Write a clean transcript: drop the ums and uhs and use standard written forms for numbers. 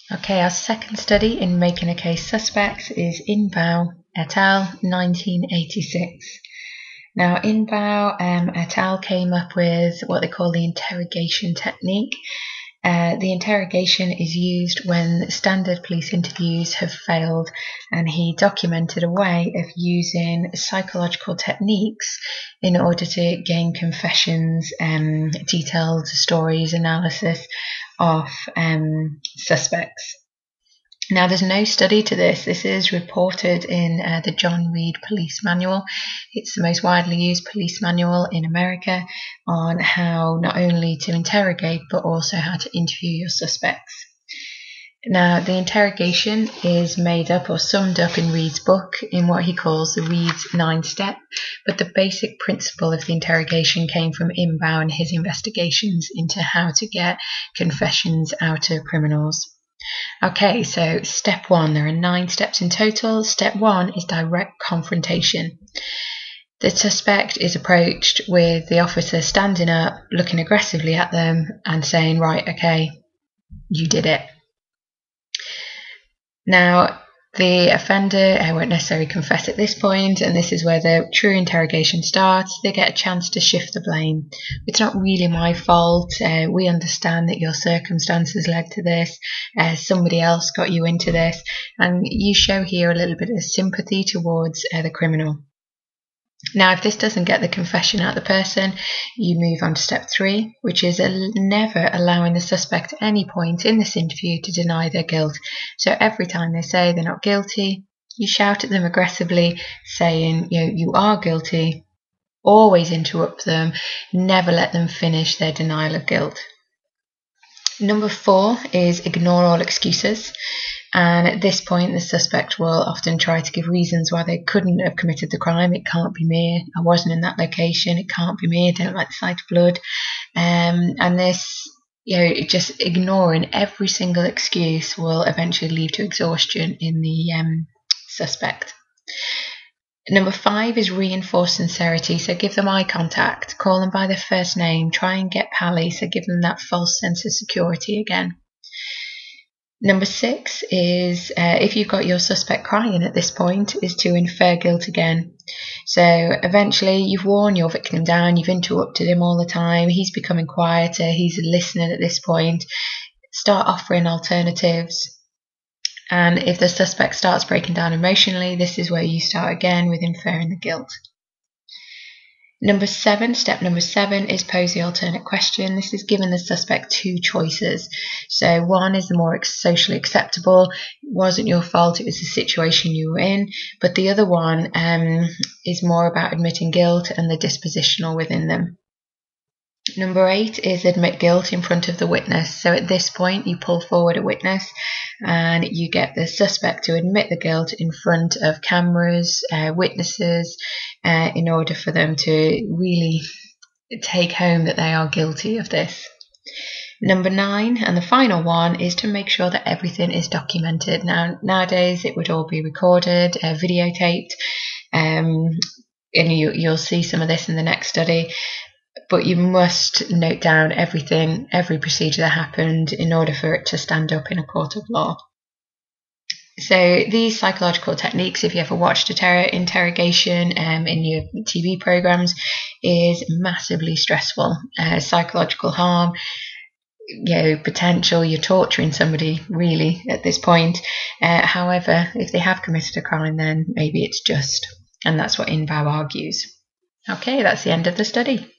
Okay, our second study in making a case suspect is Inbau et al. 1986. Now, Inbau et al. Came up with what they call the interrogation technique. The interrogation is used when standard police interviews have failed, and he documented a way of using psychological techniques in order to gain confessions, detailed stories, analysis of suspects. Now, there's no study to this. This is reported in the John Reed Police Manual. It's the most widely used police manual in America on how not only to interrogate, but also how to interview your suspects. Now, the interrogation is made up or summed up in Reed's book in what he calls the Reed's 9-step, but the basic principle of the interrogation came from Inbau and his investigations into how to get confessions out of criminals. Okay, so step 1, there are 9 steps in total. Step 1 is direct confrontation. The suspect is approached with the officer standing up, looking aggressively at them and saying, right, okay, you did it. Now, the offender won't necessarily confess at this point, and this is where the true interrogation starts. They get a chance to shift the blame. It's not really my fault. We understand that your circumstances led to this. Somebody else got you into this. And you show here a little bit of sympathy towards the criminal. Now, if this doesn't get the confession out of the person, you move on to step 3, which is never allowing the suspect at any point in this interview to deny their guilt. So every time they say they're not guilty, you shout at them aggressively, saying, you are guilty. Always interrupt them. Never let them finish their denial of guilt. Number 4 is ignore all excuses. And at this point, the suspect will often try to give reasons why they couldn't have committed the crime. It can't be me. I wasn't in that location. It can't be me. I don't like the sight of blood. And this, just ignoring every single excuse will eventually lead to exhaustion in the suspect. Number 5 is reinforce sincerity. So give them eye contact. Call them by their first name. Try and get pally. So give them that false sense of security again. Number 6 is, if you've got your suspect crying at this point, is to infer guilt again. So eventually you've worn your victim down, you've interrupted him all the time, he's becoming quieter, he's listening at this point. Start offering alternatives. And if the suspect starts breaking down emotionally, this is where you start again with inferring the guilt. Step number 7 is pose the alternate question. This is giving the suspect 2 choices. So one is the more socially acceptable. It wasn't your fault, it was the situation you were in. But the other one is more about admitting guilt and the dispositional within them. Number 8 is admit guilt in front of the witness. So at this point, you pull forward a witness and you get the suspect to admit the guilt in front of cameras, witnesses, in order for them to really take home that they are guilty of this. Number 9, and the final one, is to make sure that everything is documented. Now, nowadays, it would all be recorded, videotaped, and you'll see some of this in the next study. But you must note down everything, every procedure that happened in order for it to stand up in a court of law. So these psychological techniques, if you ever watched a interrogation in your TV programs, is massively stressful. Psychological harm, potential, you're torturing somebody really at this point. However, if they have committed a crime, then maybe it's just, and that's what Inbau argues. Okay, that's the end of the study.